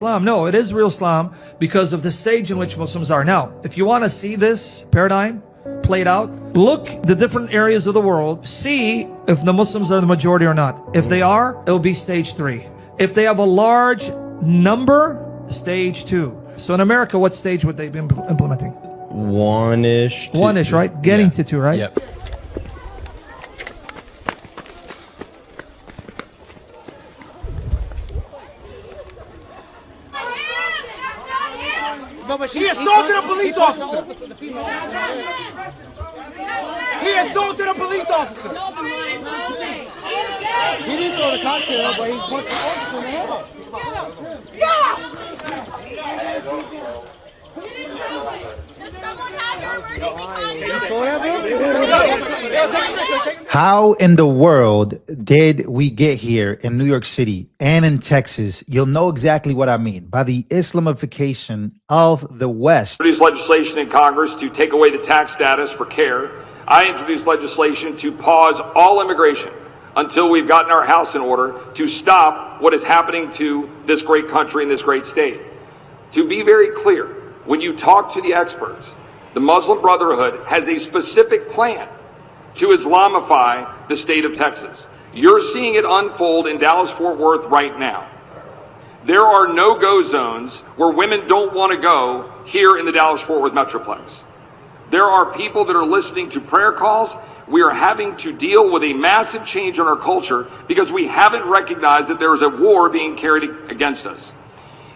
Islam. No, it is real Islam because of the stage in which Muslims are. Now, if you want to see this paradigm played out, look the different areas of the world, see if the Muslims are the majority or not. If they are, it'll be stage 3. If they have a large number, stage 2. So in America, what stage would they be implementing? One-ish. One-ish, right? Getting to 2, right? Yep. He assaulted a police officer. He assaulted a police officer. He didn't throw the cocktail, but he punched the officer in the head. How in the world did we get here in New York City and in Texas? You'll know exactly what I mean by the Islamification of the West. Introduced legislation in Congress to take away the tax status for care. I introduced legislation to pause all immigration until we've gotten our house in order to stop what is happening to this great country and this great state. To be very clear, when you talk to the experts, the Muslim Brotherhood has a specific plan to Islamify the state of Texas. You're seeing it unfold in Dallas-Fort Worth right now. There are no-go zones where women don't want to go here in the Dallas-Fort Worth Metroplex. There are people that are listening to prayer calls. We are having to deal with a massive change in our culture because we haven't recognized that there is a war being carried against us.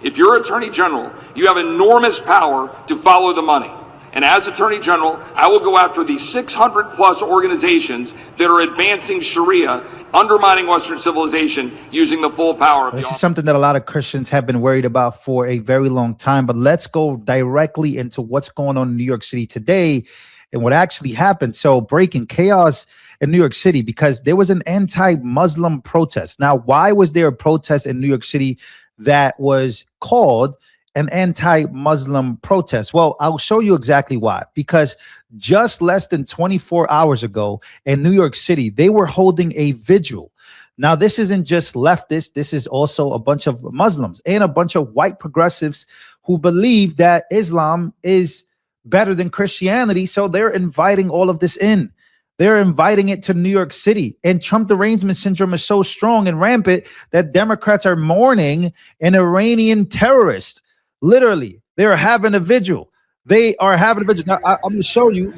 If you're Attorney General, you have enormous power to follow the money. And as Attorney General, I will go after the 600 plus organizations that are advancing Sharia, undermining Western civilization, using the full power of the office. This is something that a lot of Christians have been worried about for a very long time. But let's go directly into what's going on in New York City today and what actually happened. So breaking chaos in New York City because there was an anti-Muslim protest. Now, why was there a protest in New York City that was called an anti-Muslim protest? Well, I'll show you exactly why. Because just less than 24 hours ago in New York City, they were holding a vigil. Now, this isn't just leftists. This is also a bunch of Muslims and a bunch of white progressives who believe that Islam is better than Christianity. So they're inviting all of this in. They're inviting it to New York City. And Trump derangement syndrome is so strong and rampant that Democrats are mourning an Iranian terrorist. Literally, they're having a vigil. They are having a vigil. Now, I'm going to show you.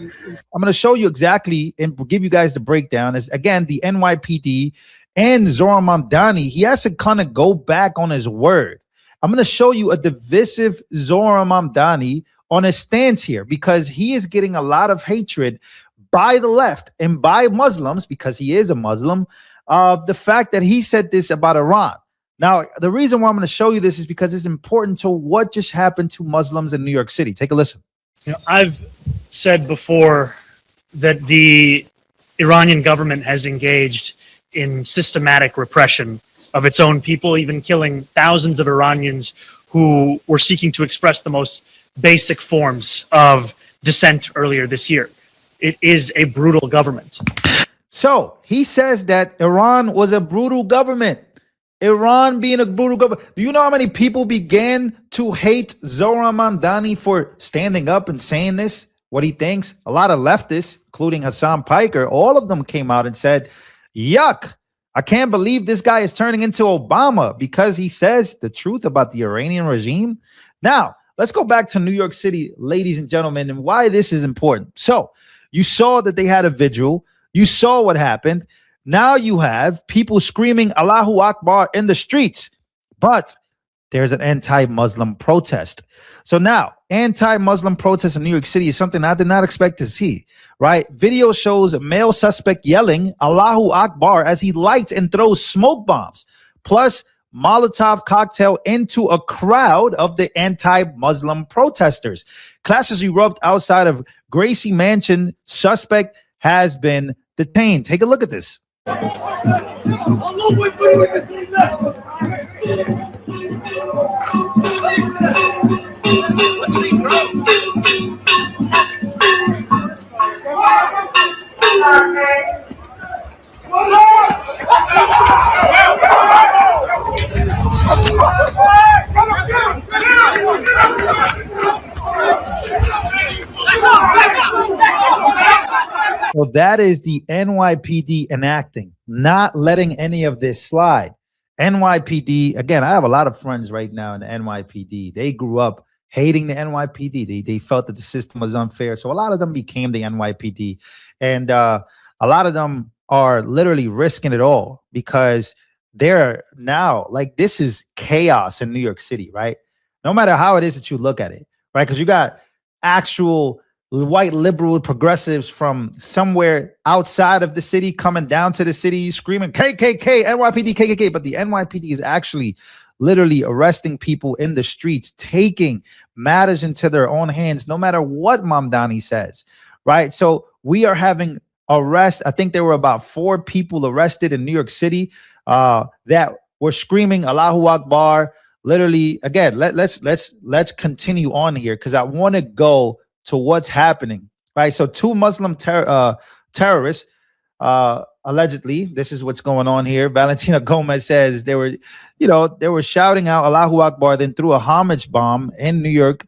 I'm going to show you exactly and give you guys the breakdown. As again, the NYPD and Zohran Mamdani, he has to kind of go back on his word. I'm going to show you a divisive Zohran Mamdani on his stance here because he is getting a lot of hatred by the left and by Muslims because he is a Muslim of the fact that he said this about Iran. Now, the reason why I'm going to show you this is because it's important to what just happened to Muslims in New York City. Take a listen. You know, I've said before that the Iranian government has engaged in systematic repression of its own people, even killing thousands of Iranians who were seeking to express the most basic forms of dissent earlier this year. It is a brutal government. So he says that Iran was a brutal government. Iran being a brutal government. Do you know how many people began to hate Zohran Mamdani for standing up and saying this? What he thinks? A lot of leftists, including Hassan Piker, all of them came out and said, yuck, I can't believe this guy is turning into Obama because he says the truth about the Iranian regime. Now, let's go back to New York City, ladies and gentlemen, and why this is important. So you saw that they had a vigil. You saw what happened. Now you have people screaming Allahu Akbar in the streets, but there's an anti-Muslim protest. So now anti-Muslim protest in New York City is something I did not expect to see, right? Video shows a male suspect yelling Allahu Akbar as he lights and throws smoke bombs, plus Molotov cocktail into a crowd of the anti-Muslim protesters. Clashes erupted outside of Gracie Mansion. Suspect has been detained. Take a look at this. So that is the NYPD enacting, not letting any of this slide. NYPD, again, I have a lot of friends right now in the NYPD. They grew up hating the NYPD. They felt that the system was unfair. So a lot of them became the NYPD. And a lot of them are literally risking it all because they're now like, this is chaos in New York City, right? No matter how it is that you look at it, right? Because you got actual white liberal progressives from somewhere outside of the city coming down to the city screaming KKK, NYPD, KKK. But the NYPD is actually literally arresting people in the streets, taking matters into their own hands, no matter what Mamdani says, right? So we are having arrests. I think there were about 4 people arrested in New York City that were screaming Allahu Akbar. Literally, again, let's continue on here because I want to go to what's happening, right? So 2 Muslim terrorists, allegedly, this is what's going on here. Valentina Gomez says they were shouting out Allahu Akbar, then threw a homage bomb in New York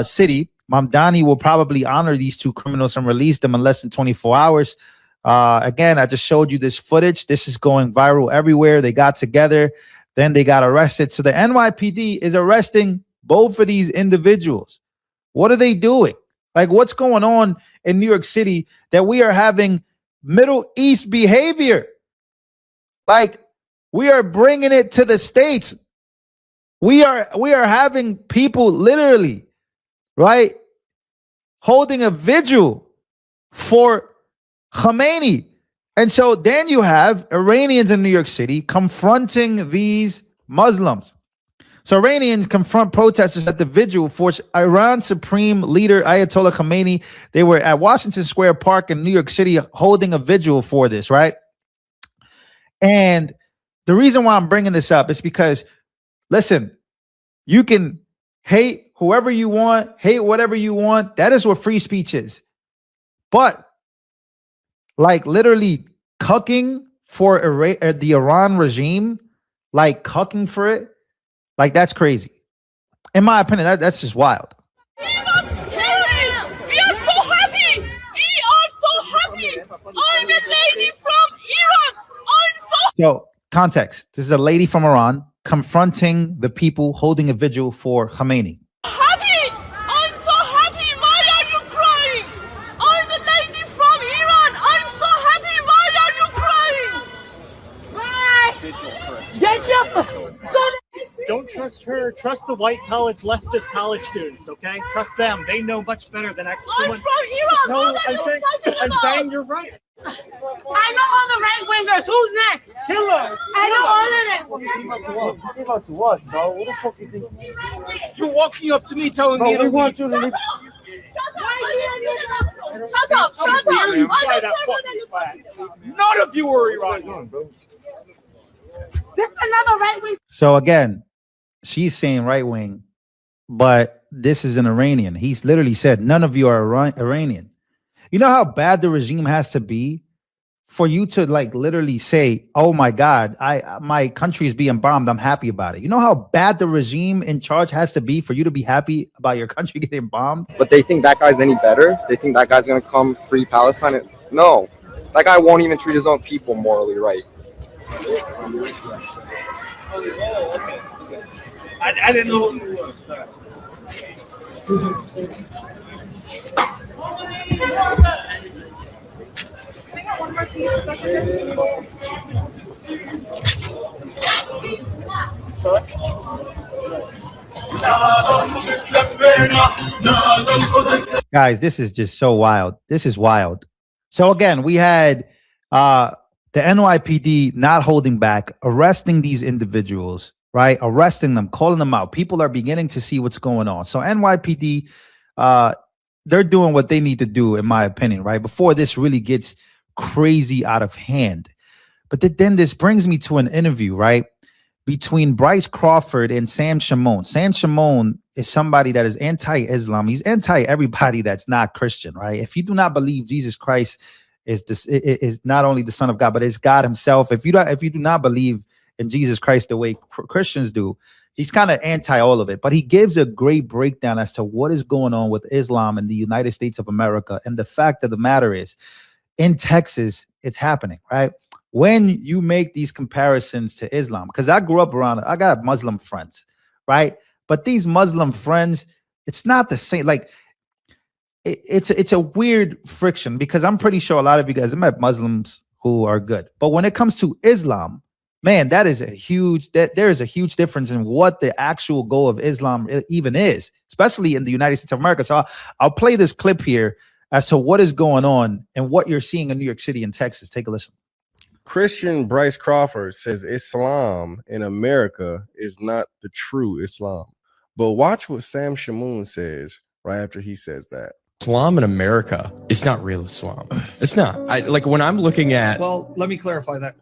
City. Mamdani will probably honor these 2 criminals and release them in less than 24 hours. Again, I just showed you this footage. This is going viral everywhere. They got together, then they got arrested. So the NYPD is arresting both of these individuals. What are they doing? Like, what's going on in New York City that we are having Middle East behavior? Like, we are bringing it to the States. We are having people literally, right, holding a vigil for Khamenei. And so then you have Iranians in New York City confronting these Muslims. So Iranians confront protesters at the vigil for Iran's supreme leader Ayatollah Khamenei. They were at Washington Square Park in New York City holding a vigil for this, right? And the reason why I'm bringing this up is because, listen, you can hate whoever you want, hate whatever you want. That is what free speech is. But like literally cucking for the Iran regime, like cucking for it, like that's crazy. In my opinion, that's just wild. We are not terrorists. We are so happy. We are so happy. I'm a lady from Iran. I'm so context. This is a lady from Iran confronting the people holding a vigil for Khamenei. happy. I'm so happy. Why are you crying? I'm a lady from Iran. I'm so happy. Why are you crying? Bye. Get your Don't trust her. Trust the white college leftist college students, okay? Trust them. They know much better than I'm someone. from Iran. No, What are you talking I'm about? saying you're right. I know all the right wingers. Who's next? Hitler. I know all of them. Came out to us, bro. What the fuck you think? You're walking up to me telling me Bro, we to want you to leave. Shut up. Shut up. I don't Fly care that what fucking you flag. none of you are Iranian. This is another right wing. So again, she's saying right wing, but this is an Iranian. He's literally said none of you are Iranian. You know how bad the regime has to be for you to like literally say, "Oh my God, my country is being bombed. I'm happy about it." You know how bad the regime in charge has to be for you to be happy about your country getting bombed? But they think that guy's any better? They think that guy's gonna come free Palestine? No, that guy won't even treat his own people morally right. I didn't know who you Guys, this is just so wild. This is wild. So again, we had the NYPD not holding back, arresting these individuals, right? Arresting them, calling them out. People are beginning to see what's going on. So NYPD, they're doing what they need to do, in my opinion, right? Before this really gets crazy out of hand. But then this brings me to an interview, right? Between Bryce Crawford and Sam Shimon. Sam Shimon is somebody that is anti-Islam. He's anti-everybody that's not Christian, right? If you do not believe Jesus Christ is not only the Son of God, but is God himself. If you do not believe in Jesus Christ the way Christians do, he's kind of anti all of it. But he gives a great breakdown as to what is going on with Islam in the United States of America. And the fact of the matter is, in Texas, it's happening, right? When you make these comparisons to Islam, because I grew up around, I got Muslim friends, right? But these Muslim friends, it's not the same. Like it's a weird friction because I'm pretty sure a lot of you guys have met Muslims who are good, but when it comes to Islam, man, there is a huge difference in what the actual goal of Islam even is, especially in the United States of America. So I'll play this clip here as to what is going on and what you're seeing in New York City and Texas. Take a listen. Christian Bryce Crawford says Islam in America is not the true Islam. But watch what Sam Shamoon says right after he says that. Islam in America is not real Islam. It's not. Like when I'm looking at. Well, let me clarify that.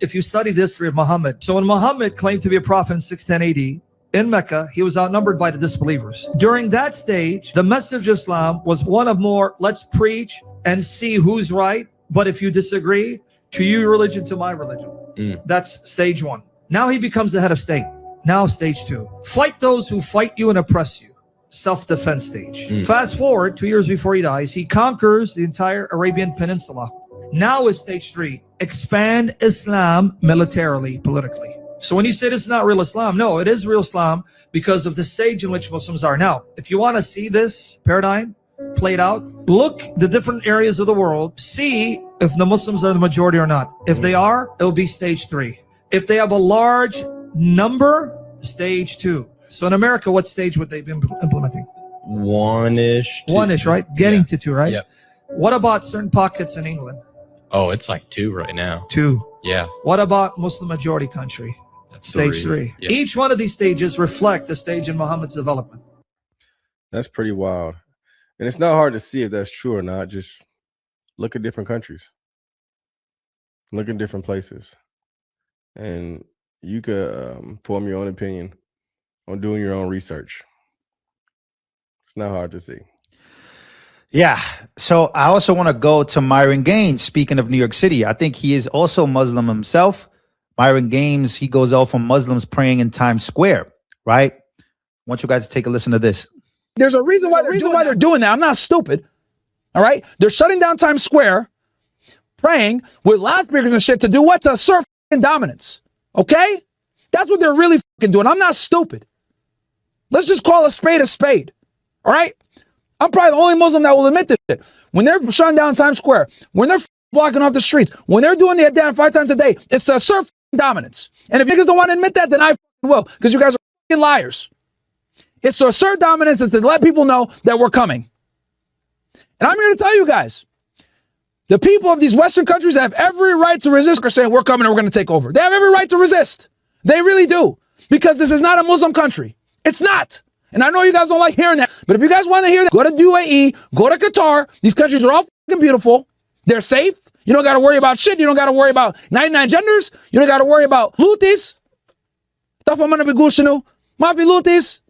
If you study the history of Muhammad, so when Muhammad claimed to be a prophet in 610 AD, in Mecca, he was outnumbered by the disbelievers. During that stage, the message of Islam was one of more, let's preach and see who's right. But if you disagree, to your religion, to my religion. That's stage one. Now he becomes the head of state. Now stage two. Fight those who fight you and oppress you. Self-defense stage. Fast forward 2 years before he dies, he conquers the entire Arabian Peninsula. Now is stage three. Expand Islam militarily, politically. So when you say it's not real Islam, no, it is real Islam because of the stage in which Muslims are now. If you want to see this paradigm played out, look the different areas of the world, see if the Muslims are the majority or not. If they are, it'll be stage three. If they have a large number, stage two. So in America, what stage would they be implementing? One-ish. One-ish, right? Getting to two, right? Yep. What about certain pockets in England? Oh, it's like 2 right now. 2. Yeah. What about Muslim majority country? That's stage 3. Yeah. Each one of these stages reflect the stage in Muhammad's development. That's pretty wild. And it's not hard to see if that's true or not. Just look at different countries. Look at different places. And you could form your own opinion on doing your own research. It's not hard to see. Yeah. So I also want to go to Myron Gaines. Speaking of New York City, I think he is also Muslim himself. Myron Gaines, he goes off on Muslims praying in Times Square, right? I want you guys to take a listen to this. There's a reason why they're doing that. I'm not stupid. All right. They're shutting down Times Square, praying with loudspeakers and shit to do what? To assert dominance. Okay? That's what they're really doing. I'm not stupid. Let's just call a spade a spade. All right? I'm probably the only Muslim that will admit this shit. When they're shutting down Times Square, when they're blocking off the streets, when they're doing the Adhan 5 times a day, it's to assert dominance. And if niggas don't want to admit that, then I will, because you guys are liars. It's to assert dominance. It's to let people know that we're coming. And I'm here to tell you guys, the people of these Western countries have every right to resist. They're saying we're coming and we're going to take over. They have every right to resist. They really do. Because this is not a Muslim country. It's not. And I know you guys don't like hearing that. But if you guys want to hear that, go to UAE, go to Qatar. These countries are all fucking beautiful. They're safe. You don't got to worry about shit. You don't got to worry about 99 genders. You don't got to worry about lutis. Stuff I'm going to be gushinu. Mafi lutis.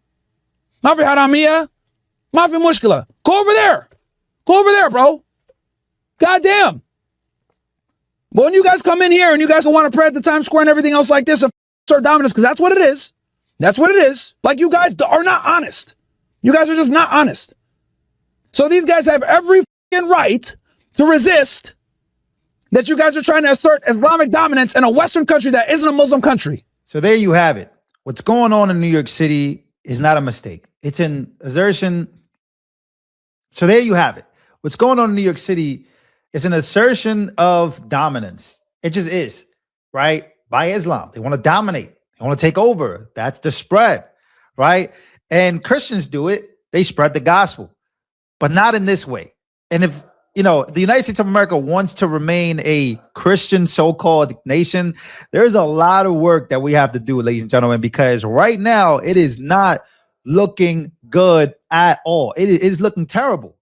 Mafi haramiya. Mafi mushkila. Go over there. Go over there, bro. Goddamn. But when you guys come in here and you guys want to pray at the Times Square and everything else like this and assert dominance, because that's what it is. That's what it is. Like, you guys are not honest. You guys are just not honest. So these guys have every right to resist that you guys are trying to assert Islamic dominance in a Western country that isn't a Muslim country. So there you have it. What's going on in New York City is not a mistake. It's an assertion. So there you have it. What's going on in New York City is an assertion of dominance. It just is, right? By Islam. They want to dominate. They want to take over. That's the spread, right? And Christians do it. They spread the gospel, but not in this way. And if, the United States of America wants to remain a Christian so-called nation, there's a lot of work that we have to do, ladies and gentlemen, because right now it is not looking good at all. It is looking terrible.